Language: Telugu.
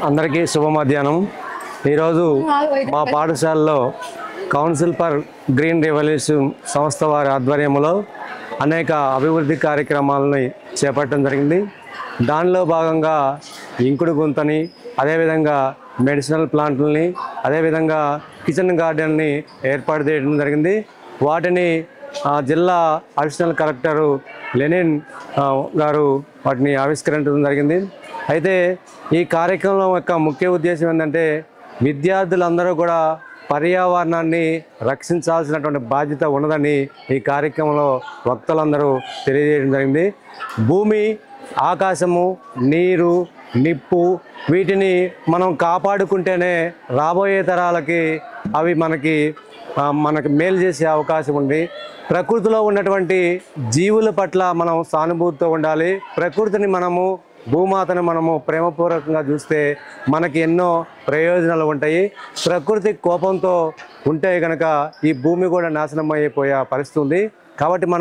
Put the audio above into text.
అందరికీ శుభ మధ్యాహ్నం. ఈరోజు మా పాఠశాలలో కౌన్సిల్ ఫర్ గ్రీన్ రెవల్యూషన్ సంస్థ వారి ఆధ్వర్యంలో అనేక అభివృద్ధి కార్యక్రమాలని చేపట్టడం జరిగింది. దానిలో భాగంగా ఇంకుడు గుంతని, అదేవిధంగా మెడిసినల్ ప్లాంట్లని, అదేవిధంగా కిచెన్ గార్డెన్ని ఏర్పాటు చేయడం జరిగింది. వాటిని జిల్లా అడిషనల్ కలెక్టరు లెనిన్ గారు వాటిని ఆవిష్కరించడం జరిగింది. అయితే ఈ కార్యక్రమం యొక్క ముఖ్య ఉద్దేశం ఏంటంటే విద్యార్థులందరూ కూడా పర్యావరణాన్ని రక్షించాల్సినటువంటి బాధ్యత ఉన్నదని ఈ కార్యక్రమంలో వక్తలందరూ తెలియజేయడం జరిగింది. భూమి, ఆకాశము, నీరు, నిప్పు వీటిని మనం కాపాడుకుంటేనే రాబోయే తరాలకి అవి మనకి మేలు చేసే అవకాశం ఉంది. ప్రకృతిలో ఉన్నటువంటి జీవుల పట్ల మనం సానుభూతితో ఉండాలి. ప్రకృతిని మనము, భూమాతను మనము ప్రేమపూర్వకంగా చూస్తే మనకి ఎన్నో ప్రయోజనాలు ఉంటాయి. ప్రకృతి కోపంతో ఉంటే కనుక ఈ భూమి కూడా నాశనం అయిపోయే పరిస్థితి ఉంది. కాబట్టి మనం